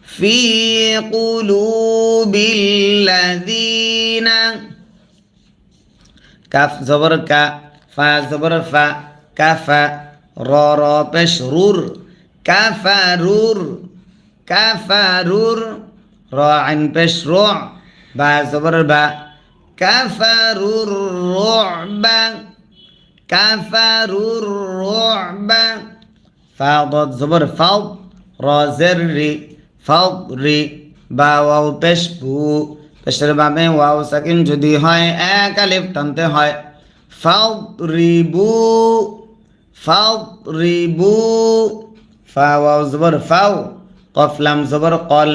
في قلوب الذين calf জবর কা ফা জবর ফা কাফা র র পেশ রুর কাফারুর কাফারুর র আইন পেশ র বা জবর বা কাফারুর রুবা কাফারুর রুবা ফা ضاد জবর ফাও র জের রি ফাও রি বা ওয়াও পেশ বু পেশের বামে ওয়াও সাকিন যদি হয় এক আলিফ টানতে হয় ফাউরিবু ফাউরিবু ফা ওয়াও জবর ফাও কফ লাম জবর কল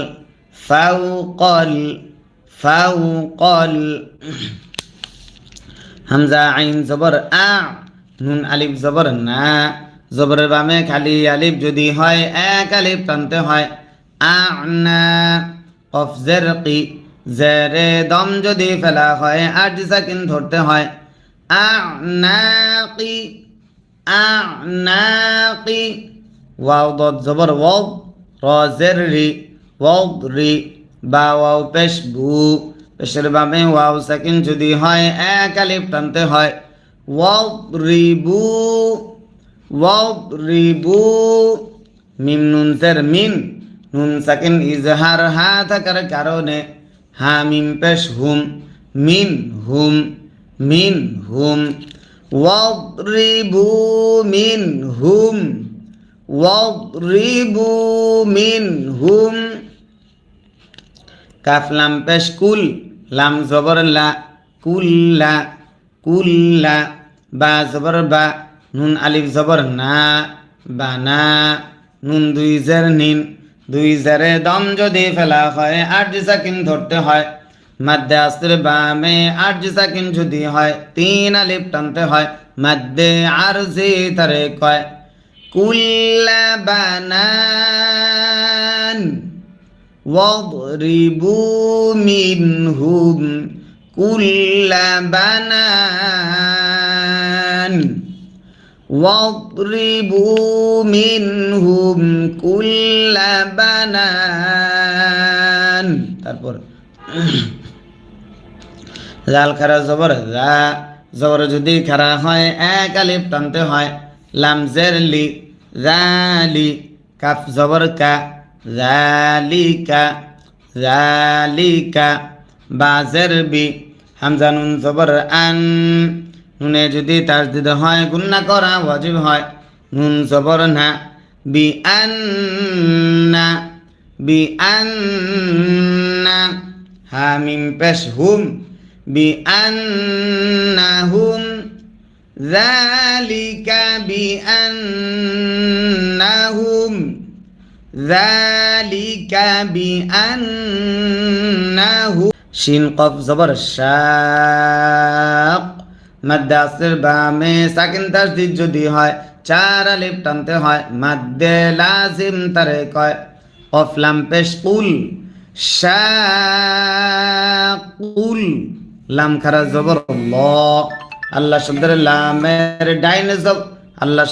ফাউকল ফাউকল হামজা আইন জবর আ নুন আলিফ জবর না জবরের বামে খালি আলিফ যদি হয় এক আলিফ টানতে হয় আনা কফ জের কি জেরে দম যদি ফেলা হয় আট সাকিন ধরতে হয় আনাকি আনাকি ওয়াও দত জবর ওয়াও র জের রি ওয়াও রি বা ওয়াও পেশ বু পেশের বামে ওয়াও সাকিন যদি হয় এক আলিফ টানতে হয় ওয়াও রিবু ওয়াও রিবু মিম নুন জের মিন নুন সাকিন ইজহার হা থাকার কারণে হামিম পেশ হুম মিন হুম মিন হুম ওয়াদরিবু মিন হুম ওয়াদরিবু মিন হুম কাফ লাম পেশ কুল লাম জবর লা কুল্লা কুল্লা বা জবর বা নুন আলিফ জবর না বানা নুন দুই জের নিন দুই জারে দম যদি ফেলা হয় আট সাকিন ধরতে হয় মাদ্দে আসর বামে আট সাকিন যদি হয় তিন আলিফ টানতে হয় মাদ্দে আরজি তারে কয় কুল্লা বানান ওয়াদরিবু মিনহুম কুল্লা বানান واضربوا منهم كل بنان তারপর জাল খারা জবর যা জবর যদি খারা হয় এক আলিফ টানতে হয় লাম জের লি জালি কাফ জবর কা জালিকা জালিকা বা জের বি হামজা নুন জবর আন নুনে যদি তাসদিদ হয় গুন্না করা ওয়াজিব হয় নুন জবর না বি আন্না বি আন্না হামিম পেশ হুম বি আন্নাহুম যালিকা বি আন্নাহুম যালিকা বি আন্নাহুম শিন কফ জবর শাক মাদ্দে আসর বামে সাকিন তাসদিদ যদি হয় চার আলিফ টানতে হয় মাদ্দে লাজিম তারে কয় কফ লাম পেশ কুল শাকুল লাম খারা জবর ল আল্লাহ শব্দের লামের ডাইনে জব আল্লাহ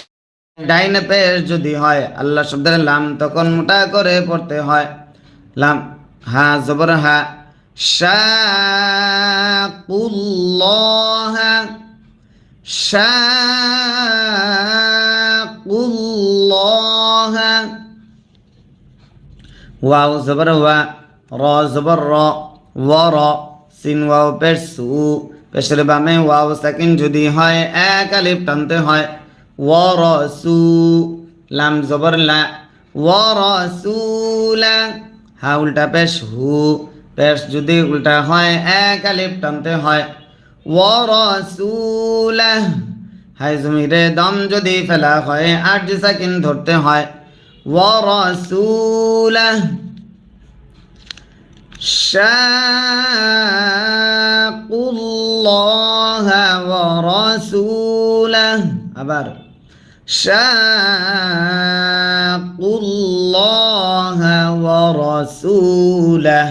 ডাইনে পেশ যদি হয় আল্লাহ শব্দের লাম তখন মোটা করে পড়তে হয় লাম হা জবর হা শাকুল্লাহ শাকুল্লাহ ওয়াও জবর ওয়া র জবর র ওয়ার সিন ওয়াও পেশ সু পেশের বামে ওয়াও সাকিন যদি হয় এক আলিফ টানতে হয় ওয়ারসু লাম জবর লা ওয়ারসুলা হা উল্টা পেশ হু পেশ যদি উল্টা হয় এক আলিফ টানতে হয় ওয়ারসুলা হাই জমিরে দম যদি ফেলা হয় আট সাকিন ধরতে হয় ওয়ারসুলা শাকুল্লাহ ওয়ারসুলাহ আবার শাকুল্লাহ ওয়ারসুলাহ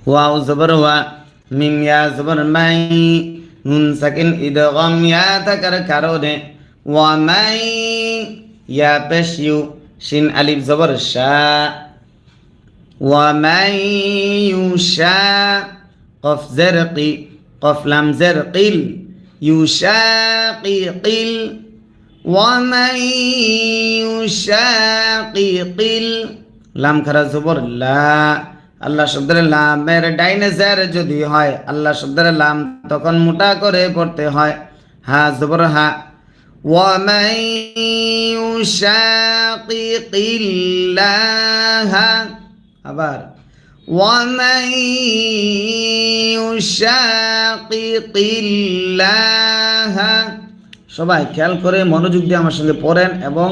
ওয়াও জবর ওয়া মিম ইয়া জবর মাই নুন সাকিন ইদগাম ইয়া থাকার কারণে ওয়া মাই ইয়া পেশ ইউ শিন আলিফ জবর শা ওয়ামাই ইউশা কফ জের কি কফ লাম জের কিল ইউশাকিকিল ওয়ামাই ইউশাকিকিল লাম খারা জবর লা আল্লাহ শব্দের লামের ডাইনে জের যদি হয় আল্লাহ শব্দের লাম তখন মোটা করে পড়তে হয় হা জবর হা ومن يشاقق الله আবার ومن يشاقق الله সবাই খেয়াল করে মনোযোগ দিয়ে আমার সঙ্গে পড়েন এবং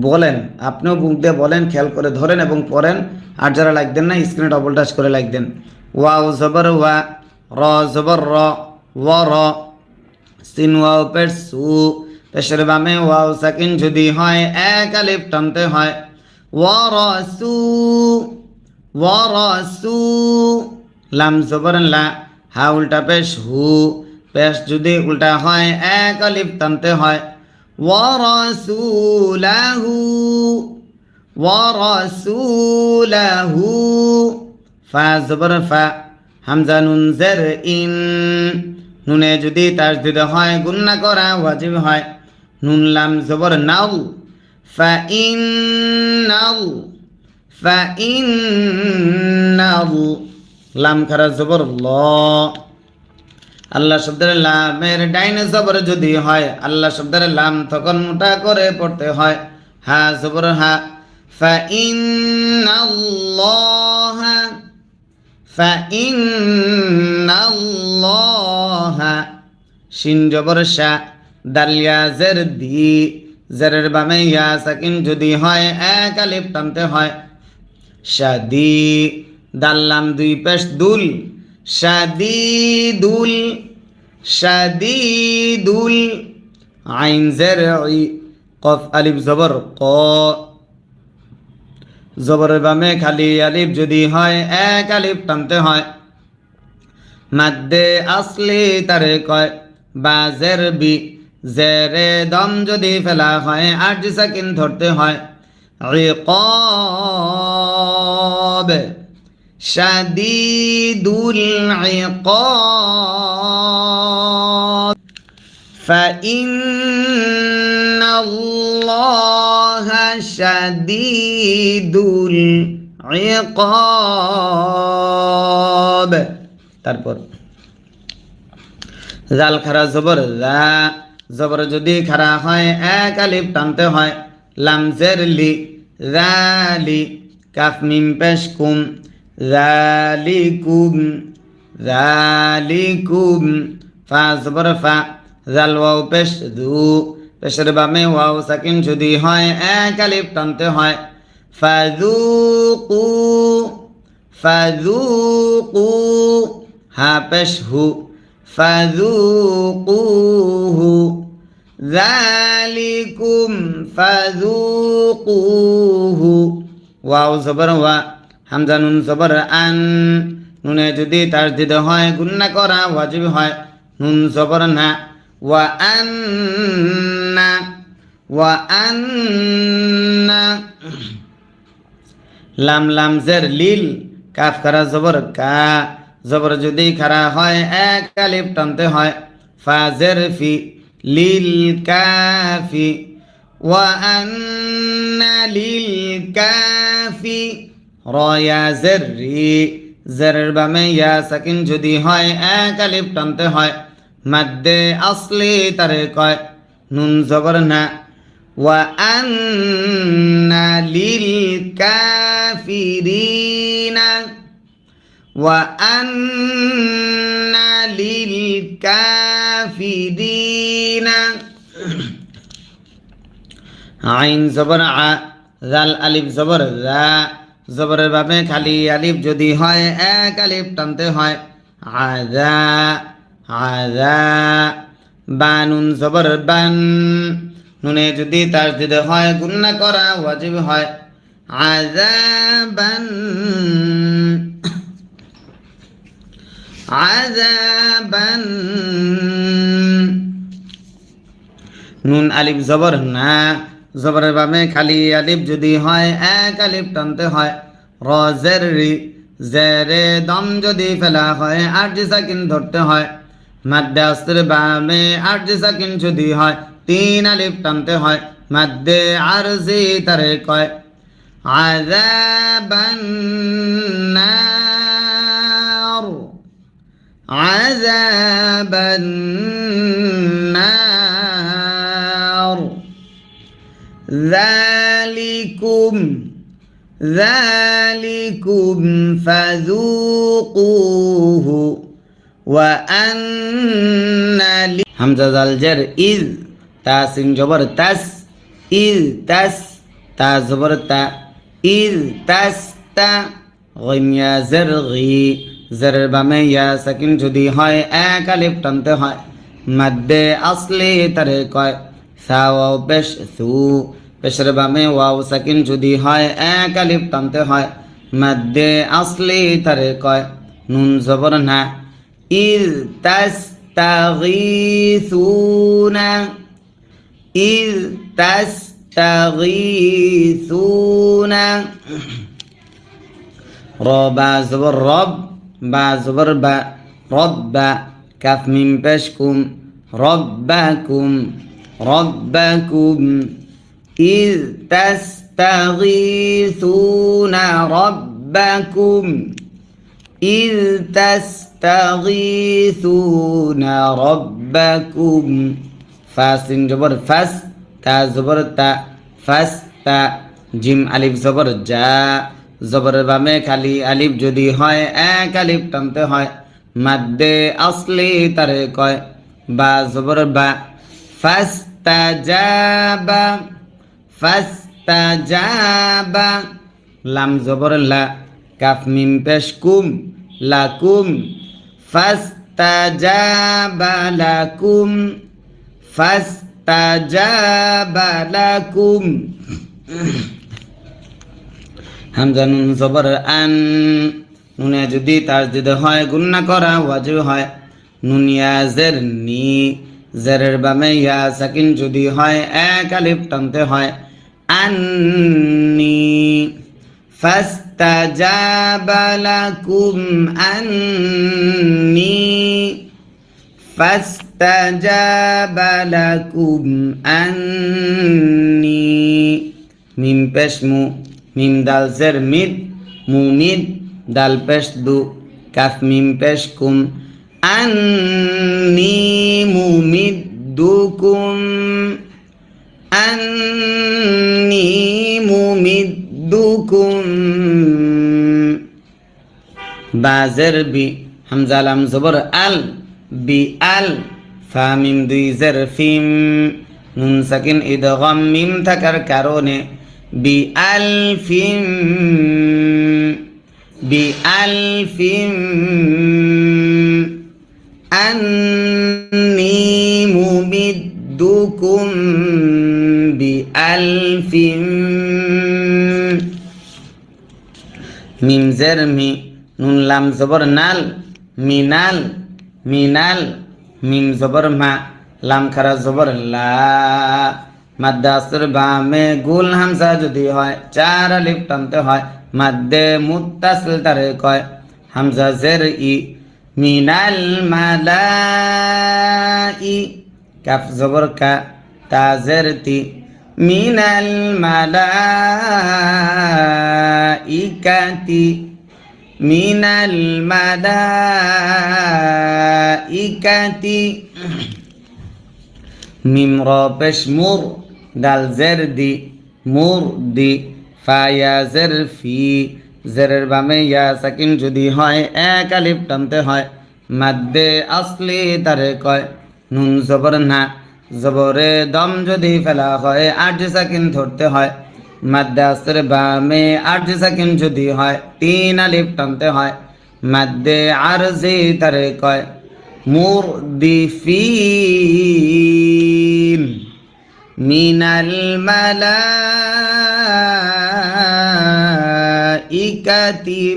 বলেন আপনিও বুক দিয়ে বলেন খেয়াল করে ধরেন এবং পড়েন আর যারা লাইক দেন না স্ক্রিনে ডবল টাচ করে লাইক দেন ওয়াও জবর ওয়া র জবর র ওয়া র সিন ওয়াও পেশ সু পেশের বামে ওয়াও সাকিন যদি হয় এক আলিফ টানতে হয় ওয়ারাসু ওয়ারাসু লাম জবর লা হা উল্টা পেশ হু পেশ যদি উল্টা হয় এক আলিফ টানতে হয় ওয়ারাসুলাহু ওয়ারাসুলাহু ফা জবর ফা হামজা নুন জের ইন নুনে যদি তাসদিদ হয় গুন্না করা ওয়াজিব হয় নুন লাম জবর নাও ফাইন্নাল লাম খারা জবর ল আল্লাহ শব্দের লামের ডাইনে জবর যদি হয় আল্লাহ শব্দের লাম তখন মোটা করে পড়তে হয় হা জবর হা ফাইন্নাল্লাহা ফাইন্নাল্লাহা শিন জবর শা দাল ইয়া জের দি জেরের বামে ইয়া সাকিন যদি হয় এক আলিফ টানতে হয় শাদি দাল লাম দুই পেশ দুল শাদিদুল শাদিদুল আইন জের ই কফ আলিফ জবর ক জবরের বামে খালি আলিফ যদি হয় এক আলিফ টানতে হয় মাদ্দে আসলি তারে কয় বা জের বি জেরে দম যদি ফেলা হয় আট সাকিন ধরতে হয় ইকাব শাদীদুল ইকাব ফাইন্নাল্লাহা শাদীদুল ইকাব তারপর জাল খারা জবর লা জবর যদি খারা হয় এক আলিফ টানতে হয় লাম জের লি জালি কাফ মিম পেশ কুম জালিকুম জালিকুম ফা জবর ফা জাল ওয়াও পেশ দু পেশের বামে ওয়াও সাকিন যদি হয় এক আলিফ টানতে হয় ফাযুকু ফাযুকু হা পেশ হু ফাযুকুহু যালিকুম ফাযুকুহু ওয়াও জবর ওয়া হামজা নুন জবর আন নুনে যদি তাসদীদ হয় গুন্না করা ওয়াজিব হয় নুন জবর না ওয়া আন্না লাম লাম জের লিল কাফ খারা জবর কা জবর যদি খারা হয় এক আলিফ টানতে হয় ফা জের ফি লিল কাফি ওয়া আন্না লিল কাফি র ইয়া জের রি জেরের বামে ইয়া সাকিন যদি হয় এক আলিফ টানতে হয় মাদ্দে আসলি তারে কয় নুন জবর না ওয়া আন্না লিল কাফিরিনা ওয়া আন্না লিল কাফিরিনা আইন জবর আ জাল আলিফ জবর যা জবরের বামে খালি আলিফ যদি হয় এক আলিফ টানতে হয় আযা আযা বানুন জবর বান নুনে যদি তাসদীদ হয় গুন্না করা ওয়াজিব হয় আযাবান আযাবান নুন আলিফ জবর না জবরের বামে খালি আলিফ যদি হয় এক আলিফ টানতে হয় র জের রি জেরে দম যদি ফেলা হয় আরজি সাকিন ধরতে হয় মাদ্দে আসরের বামে আরজি সাকিন যদি হয় তিন আলিফ টানতে হয় মাদ্দে আরজি তারে কয় আযাবান নার আযাবান নার ذلكم فذوقوه وأن হামজা জাল জের ইজ তা সিন জবর তাস ইজ তাস তা জবর তা ইজ তাস তা গইয়া জের গি জেরের বামে ইয়া সাকিন যদি হয় এক আলিফ টানতে হয় মাদ্দে আসলি তারে কয় সা ওয়াও পেশ সু পেশের বামে ওয়াও সাকিন যদি হয় এক আলিফ টানতে হয় মাদ্দে আসলি তারে কয় নুন জবর না ইজ তাস্তাগীসুনা ইজ তাস্তাগীসুনা র বা জবর রব বা জবর বা রব্বা কাফ মিম পেশ কুম রব্বাকুম রব্বাকুম ইজ তাস্তাগীসুনা রব্বাকুম ইজ তাস্তাগীসুনা রব্বাকুম ফাসিন জবর ফাস তা জবর তা ফাস তা জিম আলিফ জবর যা জবরের বামে খালি আলিফ যদি হয় এক আলিফ টানতে হয় মাদ্দে আসলি তারে কয় বা জবর বা ফাস্তাজাবা ফাস্তাজাবা লাম জবর লা কাফ মিম পেশ কুম লাকুম ফাস্তাজাবা লাকুম ফাস্তাজাবা লাকুম হামজা নুন জবর আন নুনে যদি তাসদিদ হয় গুন্না করা ওয়াজিব হয় নুন ইয়া জের নি জেরের বামে ইয়া সাকিন যদি হয় এক আলিফ টানতে হয় আন্নি ফাস্তাজাবা লাকুম আন্নি ফাস্তাজাবা লাকুম আন্নি মিম পেশ মু মিম দাল জের মিদ মুমিদ দাল পেশ দু কাফ মিম পেশ কুম আন্নি মুমিদ্দুকুম আন্নি মুমিদ্দুকুম বা জের বি হামজা লাম জবর আল বি আল ফা মিম দুই জের ফিম নুন সাকিন ইদগাম মিম থাকার কারণে বিআলফিম বিআলফিম আন্নি মুমিদ্দুকুম বিআলফিম মিম জের মি নুন লাম জবর নাল মিনাল মিনাল মিম জবর মা লাম খারা জবর লা মাদ্দে আসর বামে গুল হামজা যদি হয় চার আলিফ টানতে হয় মাদ্দে মুত্তাসিল তারে কয় হামজা জের ই মিনাল মালাই কাফ জবর কা তা জের তি মিনাল মালাইকাতি মিনাল মালাইকাতি মিম র পেশ মুর দাল জের দি মুর দি ফা ইয়া জের ফি জেরের বামে ইয়া সাকিন যদি হয় এক আলিফ টানতে হয় মাদ্দে আসলি তারে কয় নুন জবর না জবরে দম যদি ফেলা হয় আরজি সাকিন ধরতে হয় মাদ্দে আসরের বামে আরজি সাকিন যদি হয় তিন আলিফ টানতে হয় মাদ্দে আরজি তারে কয় মুরদিফিন মিনাল মালাইকাতি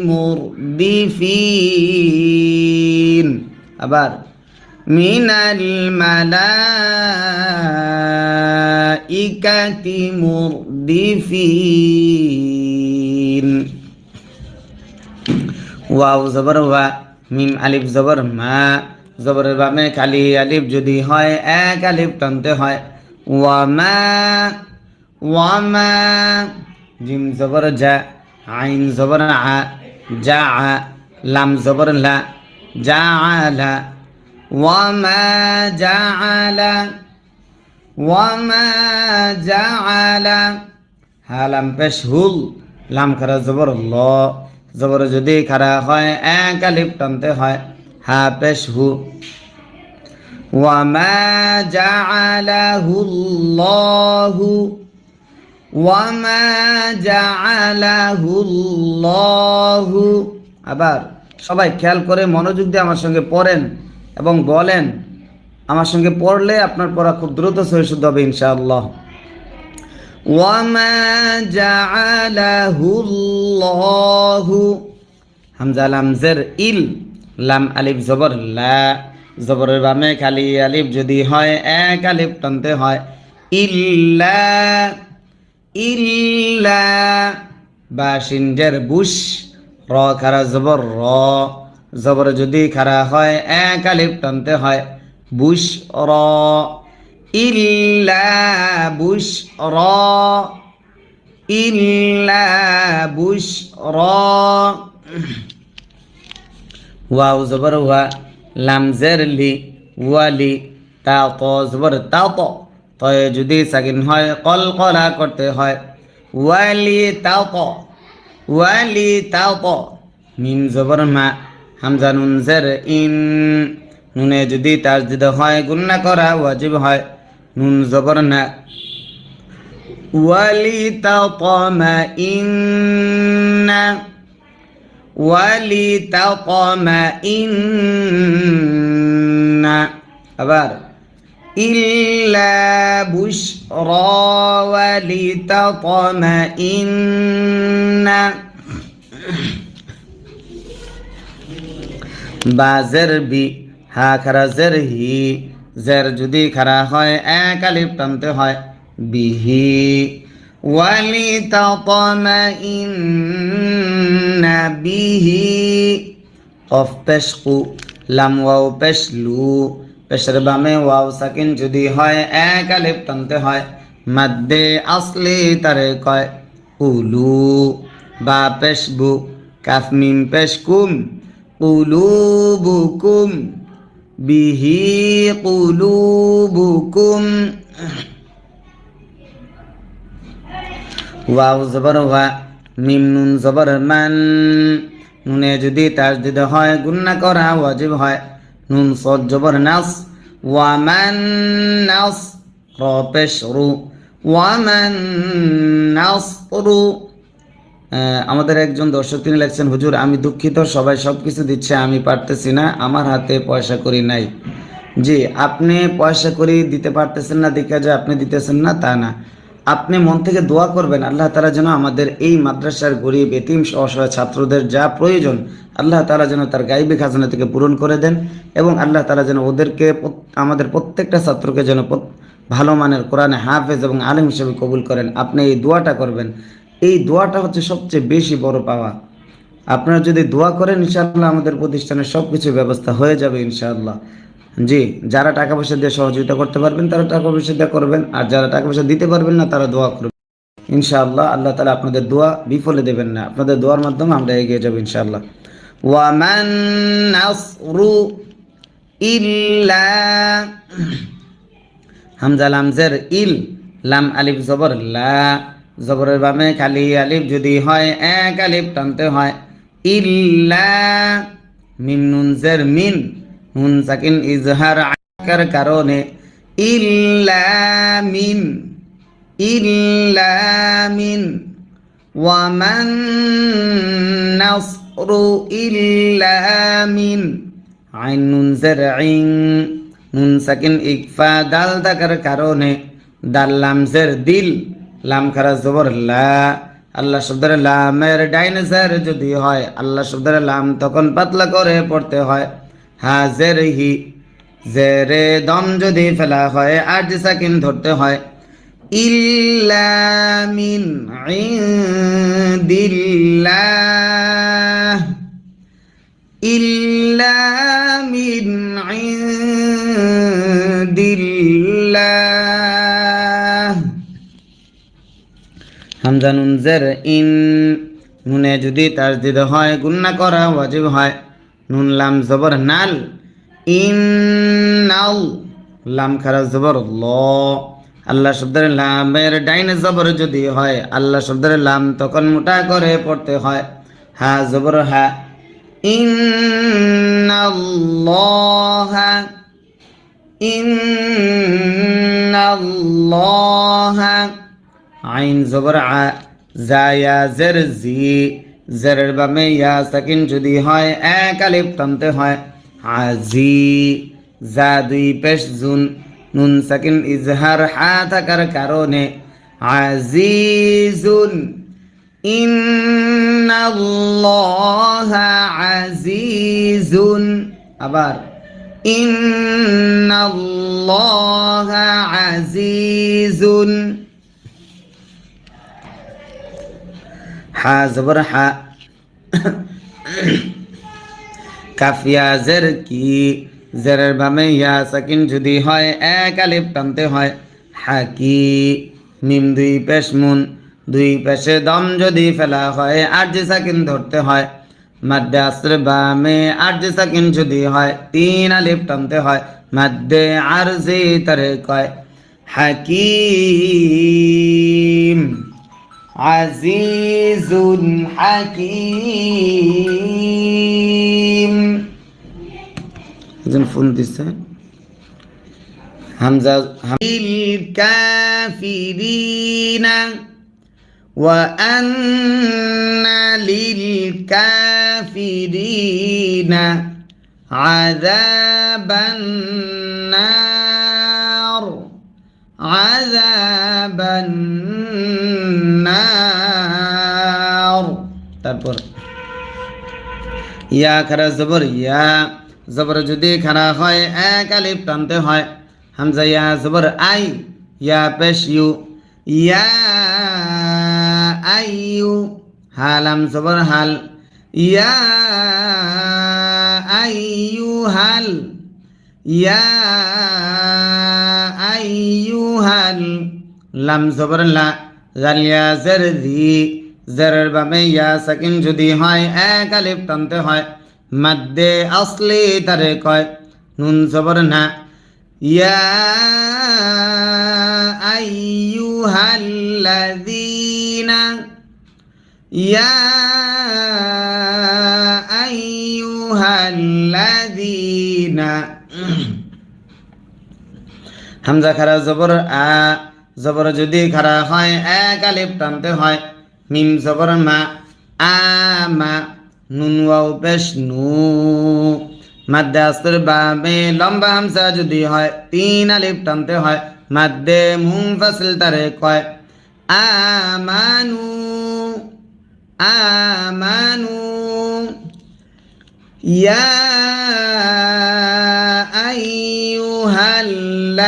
মুরদিফিন আবার মিনাল মালাইকাতি ইকাতি মুরদিফিন। ওয়াও জবর ওয়া, মিম আলিফ জবর মা, জবরের বামে খালি আলিফ যদি হয় এক আলিফ টানতে হয়। ওয়ামা ওয়ামা, জিম জবর জা, আইন জবর আ, জা আ, লাম জবর লা, জা আলা। ওয়ামা জা আলা, ওয়ামা জা আলা। হালাম পেশ হুল, লাম খারা জবর ল, জবর যদি খারা হয় এক আলিফ টানতে হয়। হা পেশ হু। ওয়ামা জাআলাহুল্লাহু, ওয়ামা জাআলাহুল্লাহু। আবার সবাই খেয়াল করে মনোযোগ দিয়ে আমার সঙ্গে পড়েন এবং বলেন। আমার সঙ্গে পড়লে আপনার পড়া খুব দ্রুত সহি শুদ্ধ হবে ইনশাআল্লাহ। ওয়ামা জাআলাহুল্লাহু, হামজা লাম জের ইল, লাম আলিফ জবর লা, জবরের বামে খালি আলিফ যদি হয় এক আলিফ টানতে হয়। ইল্লা ইল্লা, বা শিনজের বুশ, র খারা জবর র, জবর যদি খারা হয় এক আলিফ টানতে হয়। বুশ র, ইল্লা বুশ র, ইল্লা বুশ র। ওয়াও জবর ওয়া, লাম জের লি, ওয়ালি, তা ত জবর তা ত, তয়ে যদি সাকিন হয় কলকলা করতে হয়। ওয়ালি তা ত, ওয়ালি তা ত। মিম জবর মা, হামজা নুন জের ইন, নুনে যদি তাসদিদ হয় গুন্না করা ওয়াজিব হয়। নুন জবর না, ওয়ালি তা ত মা ইন্না, ولتطمئن। আবার ইল্লা বুশরা ولتطمئن। বা জের বি, হা খারা জের হি, জের যদি খারা হয় এক আলিফ টানতে হয়। বিহি ولتطمئن به। কফ পেশ কু, লাম ওয়াও পেশ লু, পেশের বামে ওয়াও সাকিন যদি হয় এক আলিফ টানতে হয়। মাদ্দে আসলি তারে কয় উলু। বা পেশ বু, কাফ মিম পেশ কুম, কুলুবুকুম, বিহি কুলুবুকুম। ওয়াও জবর ওয়া, মিম নুন জবর মান, নুনে যদি তাসদিদ হয় গুন্না করা ওয়াজিব হয়। নুন সদ জবর নাস, ওয়ামান নাস, র পেশ রু, ওয়ামান নাসরু। আমাদের একজন দর্শক তিনি লিখছেন, হুজুর আমি দুঃখিত, সবাই সব কিছু দিচ্ছে, আমি পারতেছি না, আমার হাতে পয়সা করি নাই। জি, আপনি পয়সা করি দিতে পারতেছেন না দেখা যায় আপনি দিতেছেন না তা না, আপনি মন থেকে দোয়া করবেন আল্লাহ তাআলা যেন আমাদের এই মাদ্রাসার গরিব এতিম অসহায় ছাত্রদের যা প্রয়োজন আল্লাহ তাআলা যেন তার গায়বী খাজানা থেকে পূরণ করে দেন, এবং আল্লাহ তাআলা যেন ওদেরকে আমাদের প্রত্যেকটা ছাত্রকে যেন ভালো মানের কোরআনে হাফেজ এবং আলেম হিসেবে কবুল করেন। আপনি এই দোয়াটা করবেন, এই দোয়াটা হচ্ছে সবচেয়ে বেশি বড় পাওয়া। আপনারা যদি দোয়া করেন ইনশাআল্লাহ আমাদের প্রতিষ্ঠানের সব কিছু ব্যবস্থা হয়ে যাবে ইনশাআল্লাহ। জি, যারা টাকা পয়সা দিয়ে সহযোগিতা করতে পারবেন তারা টাকা পয়সা দিয়ে করবেন, আর যারা টাকা পয়সা দিতে পারবেন না তারা দোয়া করবেন ইনশাআল্লাহ। আল্লাহ তাআলা আপনাদের দোয়া বিফলে দেবেন না, আপনাদের দোয়ার মাধ্যমে আমরা এগিয়ে যাব ইনশাআল্লাহ। ওয়ামান নাসরু ইল্লা, হামজা লাম জের ইল, লাম আলিফ জবর লা, জবরের বামে খালি আলিফ যদি হয় এক আলিফ টানতে হয়। ইল্লা, মিম নুন জের মিন, নুন সাকিন ইজহার আকার কারণে ইল্লা মিন, ইল্লা মিন। ওয়ামান নাসরু ইল্লা মিন, আইন নুন জের ইন, নুন সাকিন ইকফা দাল থাকার কারণে দাল লাম জের দিল, লাম খারা জবর লা। আল্লাহ শব্দের লামের ডাইনোসর যদি হয় আল্লাহ শব্দের লাম তখন পাতলা করে পড়তে হয়। হাজের হি, জেরে দম যদি ফেলা হয় আজ সাকিন ধরতে হয়। ইল্লা মিন ইনদিল্লাহ ইল্লা মিন ইনদিল্লাহ হামজা নুন জের ইন নুনে যদি তাসদিদ হয় গুন্না করা ওয়াজিব হয় নুন লাম জবর নাল ইন্নাল লাম খারা জবর ল আল্লাহ শব্দের লামের ডাইনে জবর যদি হয় আল্লাহ শব্দের লাম তখন মোটা করে পড়তে হয় হা জবর হা ইন্নাল্লাহা ইন্নাল্লাহা আইন জবর আ জায়া জের জি জেরের বামে ইয়া সাকিন যদি হয় এক আলিফ টানতে হয় আজি জা দুই পেশ জুন নুন সাকিন ইজহার হা থাকার কারণে আজিজুন ইন্নাল্লাহা আজিজুন আবার ইন্নাল্লাহা আজিজুন হা জবর হা কাফিয়া জের কি জেরের বামে ইয়া সাকিন যদি হয় এক আলিফ টানতে হয় হাকি মিম দুই পেশ মুন দুই পেশে দম যদি ফেলা হয় আরজি সাকিন ধরতে হয় মাদ্দে আসর বামে আরজি সাকিন যদি হয় তিন আলিফ টানতে হয় মাদ্দে আরজি তারে কয় হাকিম আজিজুন হাকিম একজন ফোন দিচ্ছে হামজা হামিল কাফিরিনা ওয়া আন্না লিল কাফিরিনা আযাবান নার আযাবান নার তারপর ইয়া খারা জবর ইয়া জবর যদি খারা হয় এক আলিফ টানতে হয় হামজা ইয়া জবর আই ইয়া পেশ ইউ ইয়া আইয়ু হালাম জবর হাল ইয়া আইয়ুহাল ইয়া আইয়ুহাল লাম জবর লা জালিয়া জের দি জেরের বামে ইয়া সাকিন যদি হয় এক আলিফ টানতে হয় মাদ্দে আসলি তারে কয় নুন জবর না ইয়া আইয়ুহাল্লাযীনা ইয়া আইয়ুহাল্লাযীনা হামজা খারা জবর আ জবর যদি খারা হয় এক আলিফ টানতে হয় মিম জবর মা আমা নুন ওয়াও পেশ নু মাদ্দে আসর বামে লম্বা হামজা যদি হয় তিন আলিফ টানতে হয় মাদ্দে মুনফাসিল তারে কয় আমানু আমানু ইয়া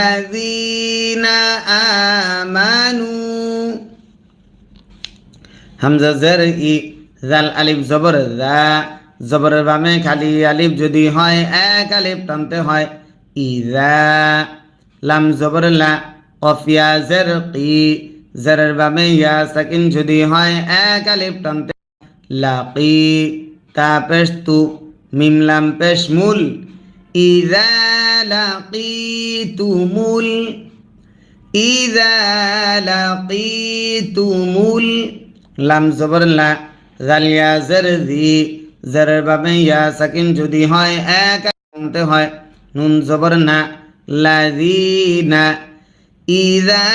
আইয়ুহাল্লাযীনা আমানু হামজা জের ই জাল আলিফ জবর যা জবরের বামে খালি আলিফ যদি হয় এক আলিফ টানতে হয় ইজা লাম জবর লা কফিয়া জের কি জেরের বামে ইয়া সাকিন যদি হয় এক আলিফ টানতে লাকি তা পেশ তু মিম লাম পেশ মুল ইজা লাকিতুমুল ইজা লাকিতুমুল লাম জবর লা জালিয়া জের দি জেরের বামে ইয়া সাকিন যদি হয় এক টানতে হয় নুন জবর না লাযীনা ইযা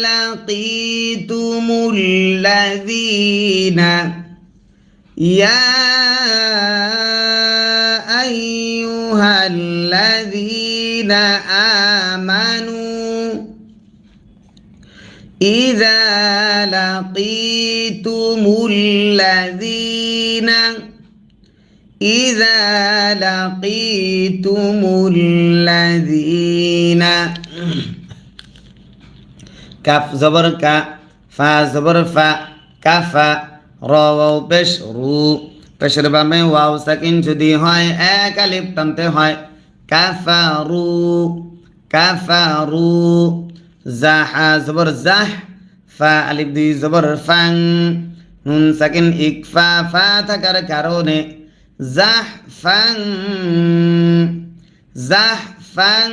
লাকিতুমুল লাযীনা ইয়া আইয়ুহাল্লাযীনা আমানু إذا لقيتم الذين إذا لقيتم الذين কাফ জবর কা ফা জবর ফা কাফা র ওয়াও পেশ রু পেশের বামে ওয়াও সাকিন যদি হয় এক আলিফ টানতে হয় কাফারু কাফারু জাহা জবর জাহ ফা আলিফ দুই জবর ফাং নুন সাকিন ইকফা ফা থাকার কারণে জাহ ফাং জাহ ফাং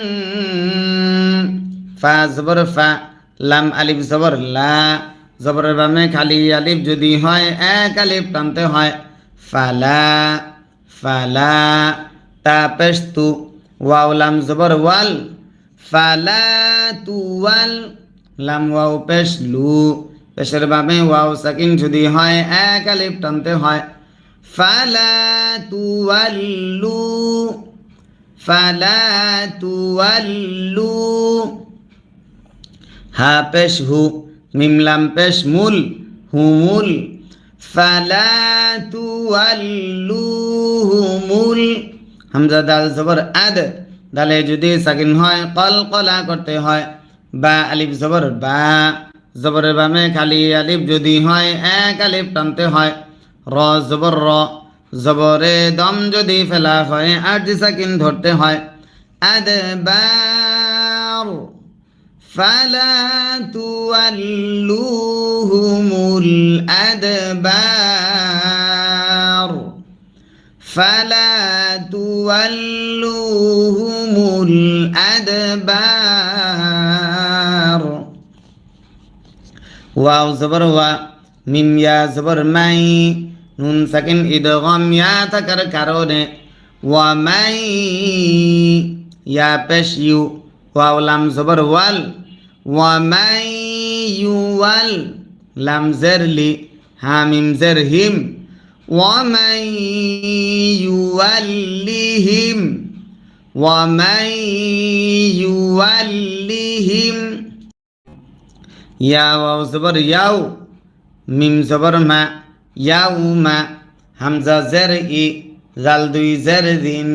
ফা জবর ফা লাম আলিফ জবর লা জবরের বামে খালি আলিফ যদি হয় এক আলিফ টানতে হয় ফালা ফালা তা পেশ তু ওয়াও লাম জবর ওয়াল ফালা তুওয়াল লাম ওয়াও পেশ লু পেশের বামে ওয়াও সাকিন যদি হয় এক আলিফ টানতে হয় ফালা তুওয়াল্লু ফালা তুওয়াল্লু হা পেশ হু মিম লাম পেশ মুল হুমুল ফালা তুওয়াল্লুহুমুল হামজা দাল জবর আদ দালে যদি সাকিন হয় কলকলা করতে হয় বা আলিফ জবর বা জবরের বামে খালি আলিফ যদি হয় এক আলিফ টানতে হয় র জবর র জবরে দম যদি ফেলা হয় আর সাকিন ধরতে হয় আদবার ফালা তুওয়াল্লুহুমুল আদবার ফালা তুওয়াল্লুহুমুল আদবার ওয়াও জবর ওয়া মিম ইয়া জবর মাই নুন সাকিন ইদগাম ইয়া থাকার কারণে ওয়া মাই ইয়া পেশ ইউ ওয়াও লাম জবর ওয়াল ওয়া মাই ইউওয়াল লাম জের লি হা মিম জের হিম ওয়া মাই ইউওয়াল্লিহিম ওয়া মাই ইউওয়াল্লিহিম ইয়া ওয়াও জবর ইয়াও মিম জবর মা ইয়াউ মা হামজা জের ই জাল দুই জের দিন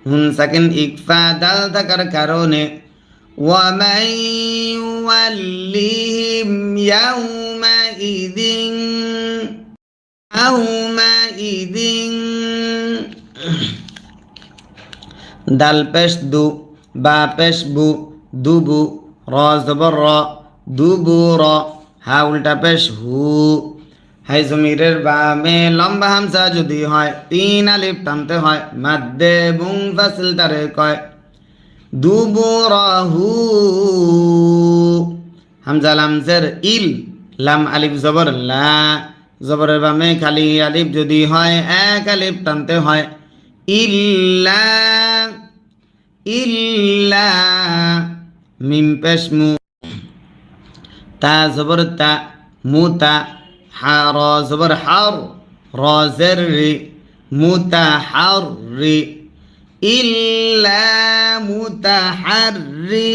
নুন সাকিন ইকফা দাল থাকার কারণে ওয়া মাই ইউওয়াল্লিহিম ইয়াউমাইযিন ইয়াউমাইযিন দাল পেশ দু বা পেশ বু দুবু র জবর র দুবু র হা উল্টা পেশ হু হাই জমিরের বামে লম্বা হামজা যদি হয় তিন আলিফ টানতে হয় মাদ্দে মুনফাসিল তারে কয় দুবুরাহু হামজা লাম জের ইল লাম আলিফ জবর লা জবরের বামে খালি আলিফ যদি হয় এক আলিফ টানতে হয় ইল্লা ইল্লা মিম পেশ মু তা জবর তা মুতা হা র জবর হার র জের রি মুতাহাররি ইল্লা মুতাহাররি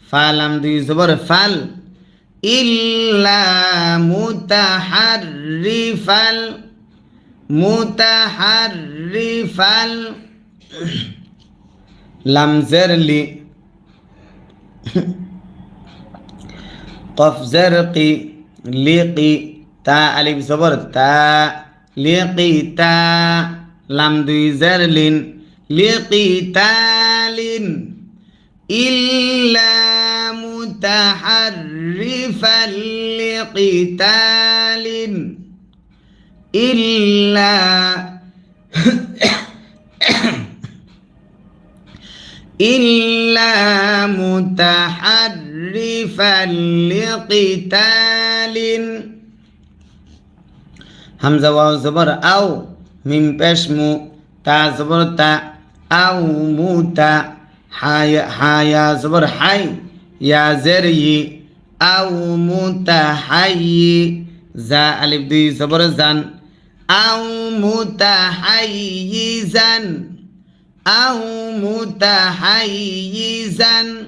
ফালাম দুই জবর ফাল ইল্লা মুতাহাররিফাল মুতাহাররিফাল লাম জের লি قف زرقي لقي تا ألف زبر تا لقي تا لام دوي زرلين لقي تالين إلا متحرفا لقتال إلا إلا متحرفا لقتال همزة واو زبر أو ميم بشمو تا زبر تا أو موتا حيا زبر حي يا زري أو متحي زا ألف دي زبر زن أو متحيزا أو متحيزا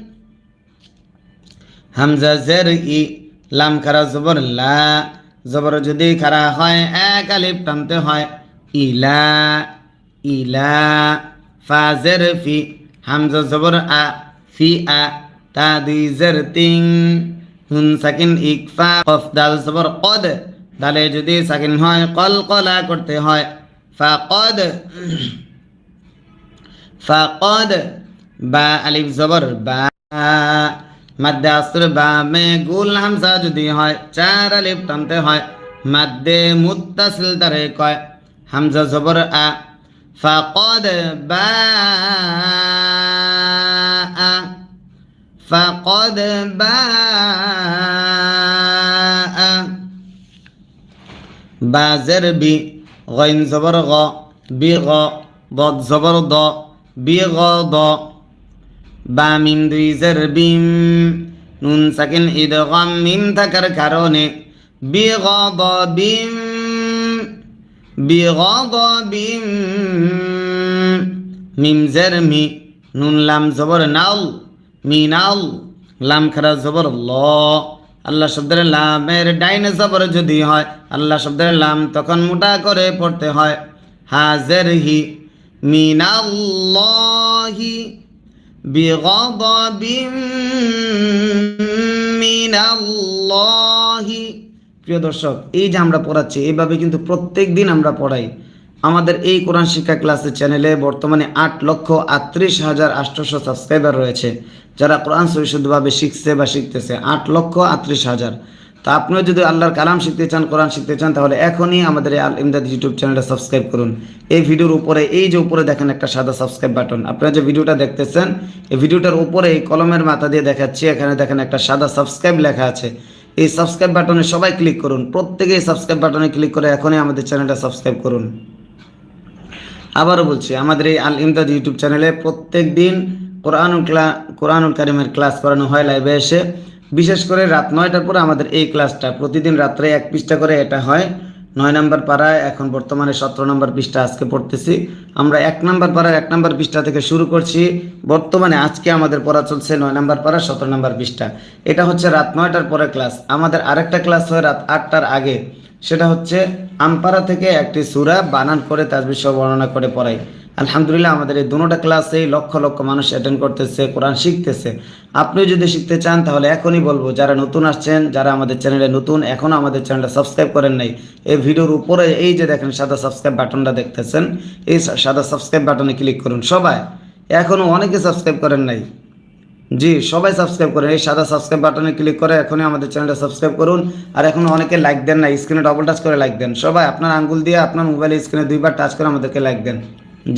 همزة زري لام خرا زبر لا زبر যদি খারা হয় এক আলিফ টানতে হয় ইলা ইলা ফা জের ফি হামজা জবর আ ফি আ তা দুই জের তিন নুন সাকিন ইকফা কফ দাল জবর কদ দালে যদি সাকিন হয় কলকলা করতে হয় ফাকদ ফাকদ বা আলিফ জবর বা মাদ্দে আসর বা মে গুল হামজা যদি হয় চার আলিফ টানতে হয় মাদ্দে মুত্তাসিল তারে কয় হামজা জবর আ ফাকদ বা ফাকদ বা বাজের বি গইন জবর গ বি গ বদ জবর দ বি গ দ বা মিম দুই জের বিম নুন সাকিন ইদগাম মিম থাকার কারণে বি গ দ বিম বি গ দ বিম মিম জের মি নুন লাম জবর নাও মি নাও লাম খারা জবর ল আল্লাহ শব্দের লামের ডাইনে জবর যদি হয় আল্লাহ শব্দের লাম তখন মোটা করে পড়তে হয় হাজের হি মিনাল্লাহি বিগাদাবিম মিনাল্লাহি। প্রিয় দর্শক, এই যে আমরা পড়াচ্ছি এইভাবে কিন্তু প্রত্যেক দিন আমরা পড়াই। আমাদের এই কোরআন শিক্ষা ক্লাসের চ্যানেলে বর্তমানে 8,38,800 সাবস্ক্রাইবার রয়েছে যারা কোরআন শুদ্ধভাবে শিখছে বা শিখতেছে। 8,38,000। তো আপনিও যদি আল্লাহর কালাম শিখতে চান, কোরআন শিখতে চান, তাহলে এখনই আমাদের এই আল ইমদাদ ইউটিউব চ্যানেলটা সাবস্ক্রাইব করুন। এই ভিডিওর উপরে এই যে উপরে দেখেন একটা সাদা সাবস্ক্রাইব বাটন, আপনারা যে ভিডিওটা দেখতেছেন এই ভিডিওটার উপরে এই কলমের মাথা দিয়ে দেখাচ্ছি, এখানে দেখেন একটা সাদা সাবস্ক্রাইব লেখা আছে। এই সাবস্ক্রাইব বাটনে সবাই ক্লিক করুন, প্রত্যেকে এই সাবস্ক্রাইব বাটনে ক্লিক করে এখনই আমাদের চ্যানেলটা সাবস্ক্রাইব করুন। আবারও বলছি, আমাদের এই আল ইমদাদ ইউটিউব চ্যানেলে প্রত্যেক দিন কোরআনুল কারিমের ক্লাস করানো হয় লাইভে এসে। বিশেষ করে রাত 9টার পরে আমাদের এই ক্লাসটা প্রতিদিন রাত্রে 1 পৃষ্ঠা করে এটা হয়। 9 নম্বর পাড়ায় এখন বর্তমানে 17 নম্বর পৃষ্ঠা আজকে পড়তেছি আমরা। 1 নম্বর পাড়ার 1 নম্বর পৃষ্ঠা থেকে শুরু করছি। বর্তমানে আজকে আমাদের পড়া চলছে 9 নম্বর পাড়া 17 নম্বর পৃষ্ঠা। এটা হচ্ছে রাত 9টার পরে ক্লাস। আমাদের আরেকটা ক্লাস হয় রাত 8টার আগে, সেটা হচ্ছে আমপারা থেকে একটি সূরা বানান করে তাজবিদ সহ বর্ণনা করে পড়াই। আলহামদুলিল্লাহ, আমাদের এই দুটোটা ক্লাসেই লক্ষ লক্ষ মানুষ অ্যাটেন্ড করতেছে, কোরআন শিখতেছে। আপনিও যদি শিখতে চান তাহলে এখনই বলবো, যারা নতুন আসছেন, যারা আমাদের চ্যানেলে নতুন, এখনও আমাদের চ্যানেলটা সাবস্ক্রাইব করেন নাই, এই ভিডিওর উপরে এই যে দেখেন সাদা সাবস্ক্রাইব বাটনটা দেখতেছেন, এই সাদা সাবস্ক্রাইব বাটনে ক্লিক করুন। সবাই, এখনও অনেকে সাবস্ক্রাইব করেন নাই, জি সবাই সাবস্ক্রাইব করেন। এই সাদা সাবস্ক্রাইব বাটনে ক্লিক করে এখনই আমাদের চ্যানেলটা সাবস্ক্রাইব করুন। আর এখনও অনেকে লাইক দেন না, স্ক্রিনে ডবল টাচ করে লাইক দেন। সবাই আপনার আঙ্গুল দিয়ে আপনার মোবাইলের স্ক্রিনে 2বার টাচ করে আমাদেরকে লাইক দেন।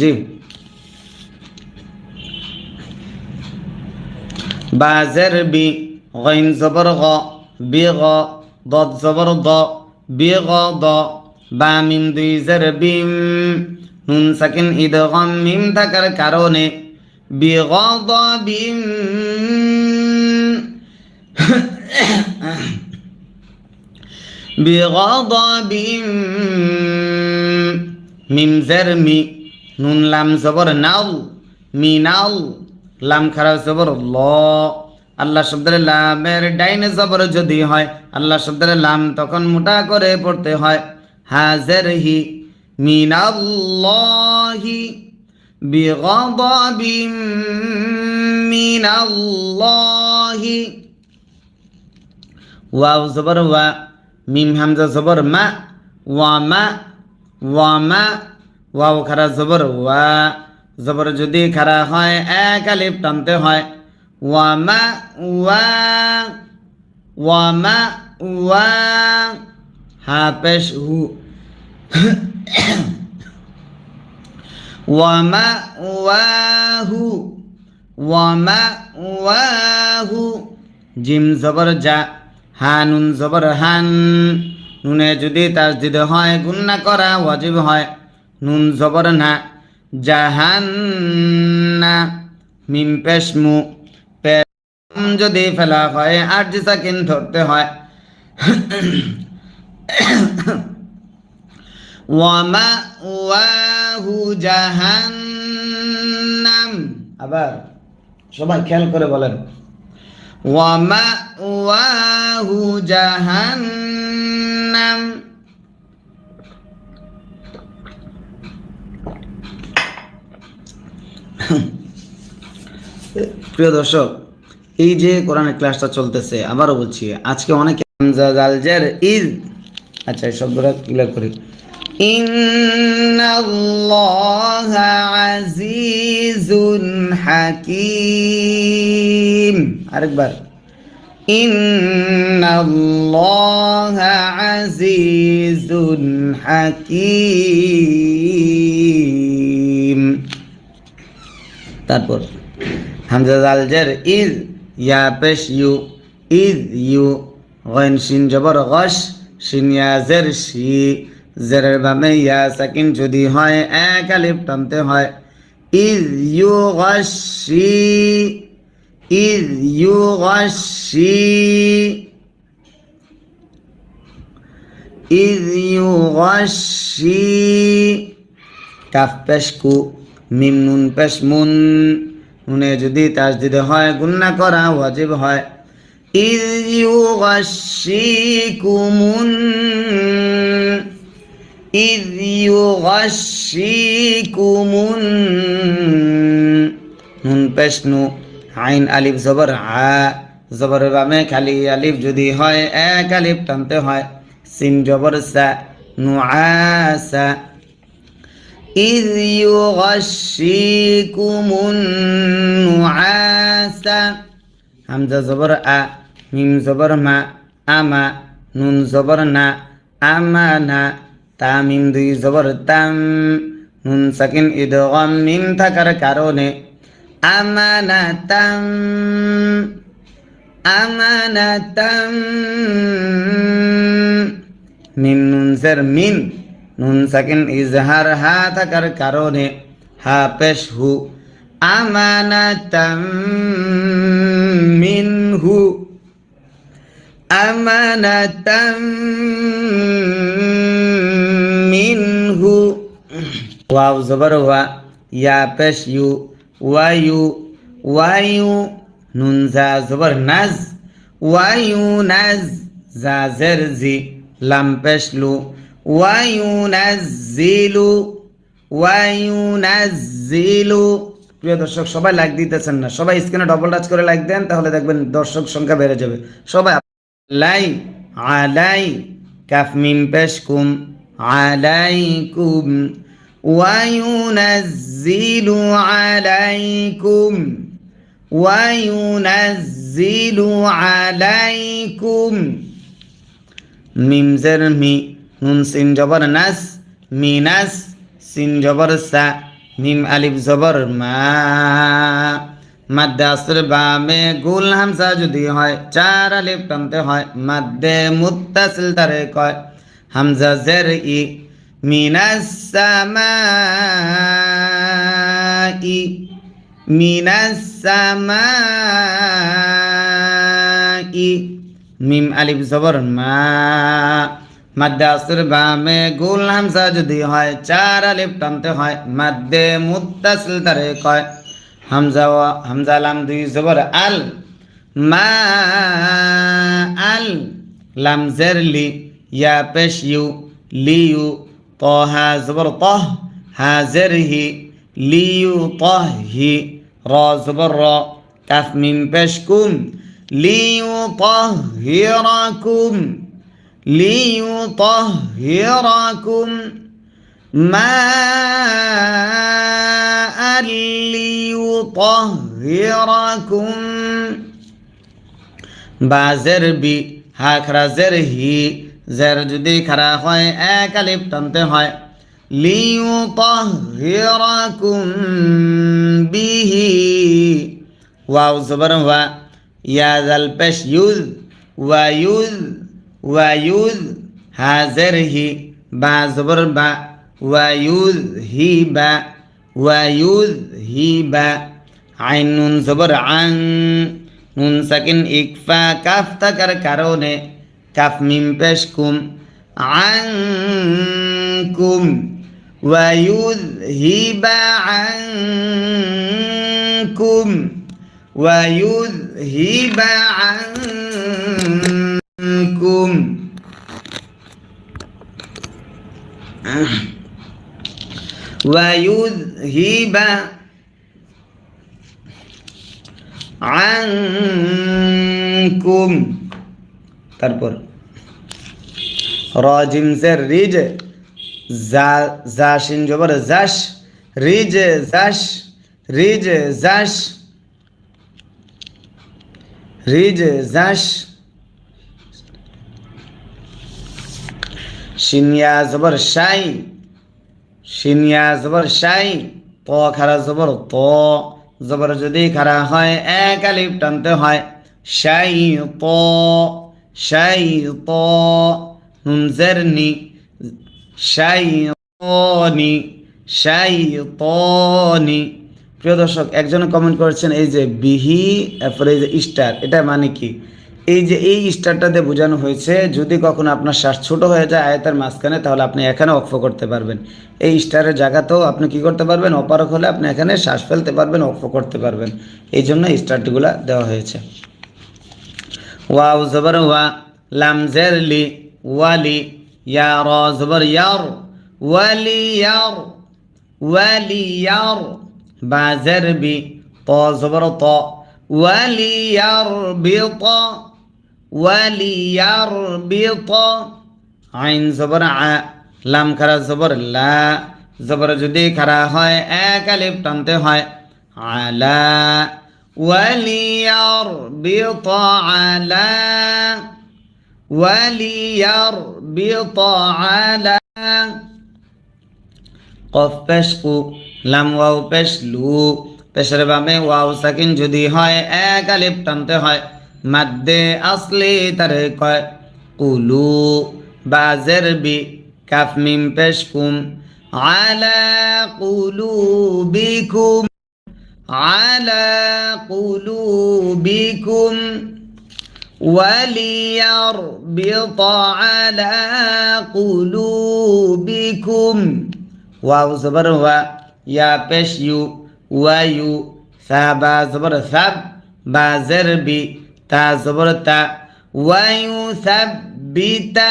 জি, বাজের বি গইন জবর গ বি গ দদ জবর দ বি গ দ বা মিম দুই জের বিম নুন সাকিন ইদগাম মিম থাকার কারণে বিগাদাবিম বিগাদাবিম মিম জের মি নুন লাম জবর নাও মি নাও লাম খারা জবর ল আল্লাহ শব্দের লামের ডাইনে জবর যদি হয় আল্লাহ শব্দের লাম তখন মোটা করে পড়তে হয় হাজের হি মিনাল্লাহি বিগাদাবিম মিনাল্লাহি। ওয়াও জবর ওয়া মিম হামজা জবর মা ওয়া মা ওয়া মা ওয়াও খারা জবর ওয়া জবর যদি খারা হয় 1 আলিফ টানতে হয় ওয়া মা ওয়া ওয়া মা ওয়া হা পেশ হু ওয়া মা ওয়াহু ওয়া মা ওয়াহু। জিম জবর যা হা নুন জবর হান নুনে যদি তাসদিদ হয় গুন্না করা ওয়াজিব হয় নুন জবর না জাহান্না মিম পেশ মু যদি ফেলা হয় আর জি সাকিন ধরতে হয় ওয়া মা ওয়াহু জাহান্নাম। আবার সবাই খেয়াল করে বলেন ওয়া মা ওয়াহু জাহান্নাম। প্রিয় দর্শক, এই যে কোরআনের ক্লাসটা চলতেছে, আবারও বলছি, আজকে অনেকে হামজা জাল জের ইজ, আচ্ছা এই শব্দটা ক্লিয়ার করি। ইন্নাল্লাহা আজিজুন হাকীম, আরেকবার ইন্নাল্লাহা আজিজুন হাকীম। তারপর হামজা জাল জের ইজ, ইয়া পেশ ইউ, ইজ ইউ, গইন শিন জবর গশ, শিন ইয়া জের শি, জেরের বামে ইয়া সাকিন যদি হয় এক আলিফ টানতে হয়। ইজ ইউ গশি, ইজ ইউ গশি, ইজ ইউ গশি। কাফ পেশ কু, মিম নুন পেশ মুন, নুনে যদি তাসদিদ হয় গুন্না করা ওয়াজিব হয়। ইজ ইউগাশশিকুমুন, ইজ ইউগাশশিকুমুন, নুন পেশ নু, আইন আলিফ জবর আ, জবরের বামে খালি আলিফ যদি হয় এক আলিফ টানতে হয়। সিন জবর সা, নুআসা। إذ يغشيكم النعاس، همزة زبر أ، ميم زبر ما، أما، نون زبر نا، أمانا، تا ميم দুই زبر تم، নুন সাকিন ইদগাম মিম থাকার কারণে আমানাতাম, আমানাতাম। মিম নুন জের মিন, নুন সাকিন ইজহার হা থাকার কারণে হা পেশ হু, আমানাতাম মিনহু, আমানাতাম মিনহু। ওয়াও জবর ওয়া, ইয়া পেশ ইউ, ওয়ায়ু, ওয়ায়ু, নুন জা জবর নাজ, ওয়ায়ু নাজ, জা জের জি, লাম পেশ লু, ওয়ায়ুনাজ্জিলু, ওয়ায়ুনাজ্জিলু। প্রিয় দর্শক সবাই লাইক দিতেছেন না, সবাই স্ক্রিনে ডবল টাচ করে লাইক দেন, তাহলে দেখবেন দর্শক সংখ্যা বেড়ে যাবে। সবাই লাই, আলাই, কাফ মিম পেশ কুম, আলাইকুম, ওয়ায়ুনাজ্জিলু আলাইকুম, ওয়ায়ুনাজ্জিলু আলাইকুম। মিম জের মি, নুন সিন জবর নাস, মিনাস, সিন জবর সা, মিম আলিফ জবর মা। মাদ্দে আসর বামে গুল হামজা যদি হয় চার আলিফ টানতে হয়। মাদ্দে মুত্তাসিল তারে কয়। হামজা জের ই, মিনাস সামাই, মিনাস সামাই, মিম আলিফ জবর মা। মাদ্দে আসর বামে গুল হামজা যদি হয় চার আলিফ টানতে হয়। মাদ্দে মুত্তাসিল তারে কয়। হামজা হামজা লাম দুই জবর আল, মা আল, লাম জের লি, ইয়া পেশ ইউ, লিউ, তহা জবর তহ, হা জের হি, লিউ তহ হি, র জবর র, কাফ মিম পেশ কুম, লিইউতাহহিরাকুম, লিইউতাহহিরাকুম, মাআন লিইউতাহহিরাকুম। বা জের বি, হা খারা জের হি, জের যদি খারা হয় এক আলিফ টানতে হয়। লিইউতাহহিরাকুম বিহি, ওয়াও জবর ওয়া, ইয়া জাল পেশ ইউজ, ওয়ায়ুজ, ওয়ায়ুজ, হা জের হি, বা জবর বা, ওয়ায়ুজ হি বা, ওয়ায়ুজ হি বা। আইন নুন জবর আং, নুন সাকিন ইকফা কাফ থাকার কারণে কাফ মিম পেশ কুম, আং কুম, ওয়ায়ুজ হি বা আং কুম, ويذهب عنكم. ويذهب আনকুম। তারপর র জিম জের রিজ, জা জা শিন জবর জাস, রিজ জাস, রিজ জাস, রিজ জাস। শিনিয়া জবর শাই, শিনিয়া জবর শাই, ত খারা জবর ত, জবর যদি খারা হয় এক আলিফ টানতে হয়, শাই ত, শাই ত। নুন জের নি, শাই নি, শাই নি। প্রিয় দর্শক, একজনে কমেন্ট করেছেন এই যে বিহি, এরপরে এই যে স্টার, এটা মানে কি? এই যে এই স্টারটাতে বোঝানো হয়েছে যদি কখনো আপনার শ্বাস ছোট হয়ে যায় আয়াতের মাঝখানে, তাহলে আপনি এখানে অক্ষ করতে পারবেন। এই স্টারের জায়গাতেও আপনি কি করতে পারবেন? অপারক হলে আপনি এখানে শ্বাস ফেলতে পারবেন, অক্ষ করতে পারবেন। এই জন্য স্টারটিগুলা দেওয়া হয়েছে। ওয়াও জবর ওয়া, লাম জের লি, ওয়ালি, ইয়া র জবর ইয়ার, ওয়ালি ইয়ার, ওয়ালি ইয়ার। বা জের বি, ত জবর ত, ওয়ালি ইয়ার বি ত, ওয়ালিয়ার বিত। আইন জবর আ, লাম খারা জবর লা, জবর যদি খারা হয় এক আলিফ টানতে হয়, আলা, ওয়ালিয়ার বিত আলা, ওয়ালিয়ার বিত আলা। কফ পেশ কু, লাম ওয়াও পেশ লু, পেশের বামে ওয়াও সাকিন যদি হয় এক আলিফ টানতে হয়, মাদ্দে আসলি তারে কয় কুলু। বাজের বি, কাফ মিম পেশ কুম, আলা কুলুবিকুম, আলা কুলুবিকুম। وليربط على قلوبكم। واو زبر وا، يا পেশ ইউ, ওয়ায়ু, সাবা জবর সাব, বা জের বি, তা জবর তা, ওয়ায়ু সাব্বিতা,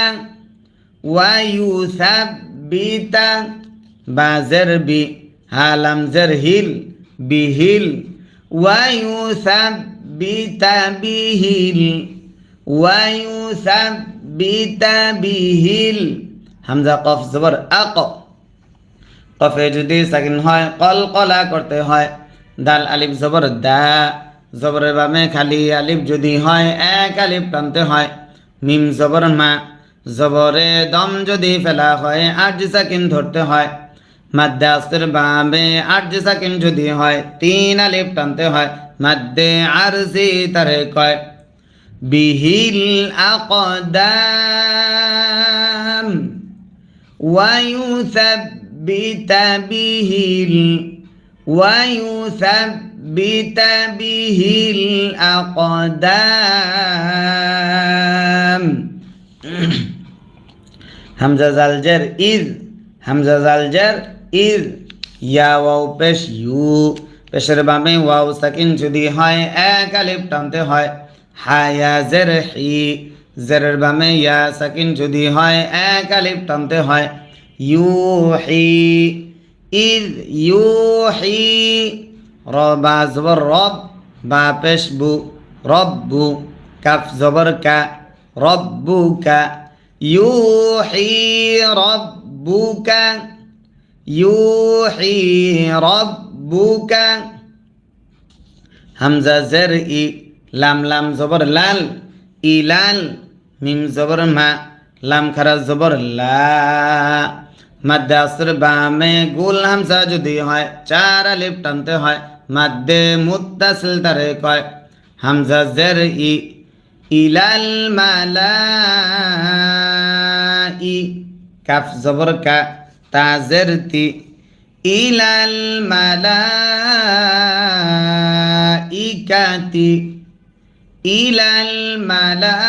ওয়ায়ু সাব্বিতা। বা জের বি, হালাম জের হিল, বিহিল, ওয়ায়ু সাব্বিতা বিহিল, ওয়ায়ু সাব্বিতা বিহিল। হামজা কফ জবর আক, কফে যদি সাকিন হয় কলকলা করতে হয়। দাল আলিফ জবর দা, জবরের বামে খালি আলিফ যদি হয় এক আলিফ টানতে হয়। মিম জবর মা, জবরে দম যদি ফেলা হয় আট সাকিন ধরতে হয়। মাদ্দে আসর বামে আট সাকিন যদি হয় তিন আলিফ টানতে হয়। মাদ্দে আরজি তারে কয় বিহিল আকদাম, ويثبت به ويثبت به الأقدام। হামজা জালজের ইজ, হামজা জালজের ইজ। ইয়া ওয়াও পেশ ইউ, পেশের বামে ওয়াও সাকিন যদি হয় এক আলিফ টানতে হয়। হায়া জের হি, জেরের বামে ইয়া সাকিন যদি হয় এক আলিফ টানতে হয়। ইউহি, ইজ ইউহি। রবা জবর রব, বা পেশ বু, রব্বু, কাফ জবর কা, রব্বুকা। ইউহি রব্বুকা, ইউহি রব্বুকা। হামজা জের ই, লাম লাম জবর লাল, ইলাল, মিম জবর মা, লাম খারা জবর লা। মাদ্দে আসর বামে গুল হামজা যদি হয় চার আলিফ টানতে হয়। মাদ্দে মুত্তাসিল তারে কয় হামজা জের ই, ইলাল মালাই, কাফ জবর কা, তা জের তি, ইলাল মালাইকাতি, ইলাল মালাইকাতি।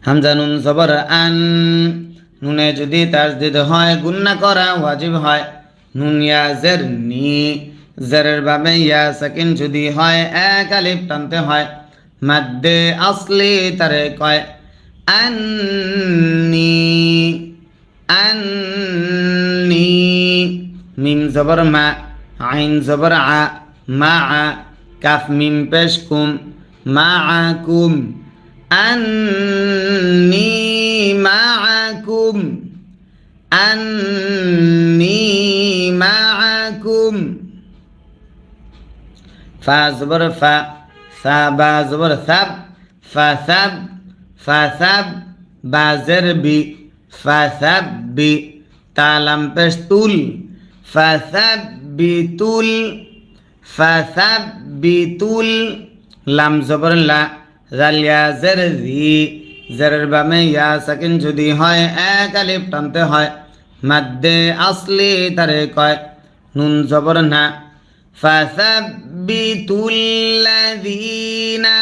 হামজা নুন জবর আন, নুনে যদি তাজদিদ হয় গুন্না করা ওয়াজিব হয়। নুন ইয়া জের নি, জেরের বামে ইয়া সাকিন যদি হয় এক আলিফ টানতে হয়। মাদ্দে আসলি তারে কয় আন্নি, আন্নি। মিম জবর মা আইন জবর আ মা আ কাফ মিম পেশ কুম মা আ কুম আন্নি মা আ কুম আন্নি মা আ কুম ফা জবর ফা সা বা জবর সাব ফাসাব ফাসাব বা জের বি ফাসাব্বি তালাম পেশ তুল ফাসাব্বিতুল ফাসাব্বিতুল লাম জবর লা জালিয়া জের জি জেরের বামে ইয়া সাকিন যদি হয় এক আলিফ টানতে হয় মাদ্দে আসলি তারে কয় নুন জবর না ফাসাব্বিতুল্লাযীনা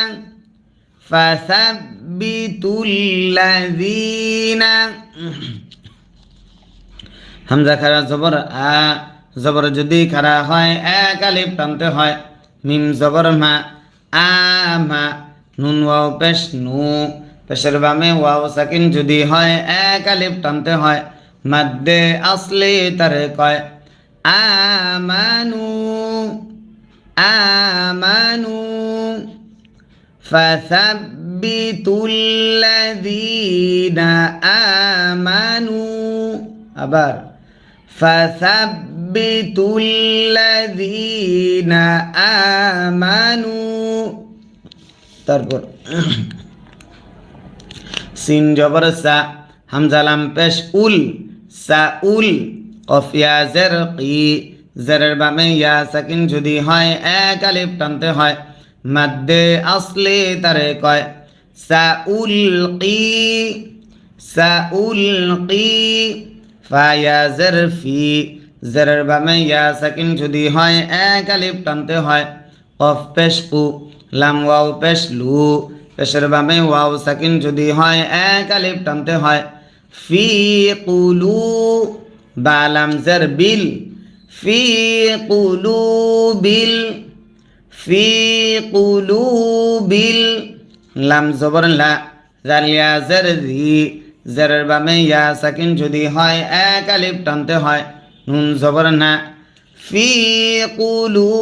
ফাসাব্বিতুল্লাযীনা হামজা খারা জবর আ জবর যদি খারা হয় এক আলিফ টানতে হয় মিম জবর মা আমা নুন ওয়াও পেশ নু পেশের বামে ওয়াও সাকিন যদি হয় এক আলিফ টানতে হয় মাদ্দে আসলি তারে কয় আমানু আমানু ফাসাব্বিতুল্লাযীনা আমানু আবার ফাসাব্বিতুল্লাযীনা আমানু তারপর সিন জবর সা হামজা লাম পেশ উল সাউল কফ ইয়া জের কি জেরের বামে ইয়া সাকিন যদি হয় এক আলিফ টানতে হয় মাদ্দে আসলি তারে কয় সাউলকি সাউলকি ফা ইয়া জের ফি জেরের বামে ইয়া সাকিন যদি হয় এক আলিফ টানতে হয় কফ পেশ কু লাম ওয়াও পেশ লু পেশের বামে ওয়াও সাকিন যদি হয় এক আলিফ টানতে হয় ফি কুলু বা লাম জের বিল ফি কুলুবিল ফি কুলুবিল লাম জবর লা জালিয়া জের জি জেরের বামে ইয়া সাকিন যদি হয় এক আলিফ টানতে হয় নুন জবর না ফি কুলুবিল্লাযী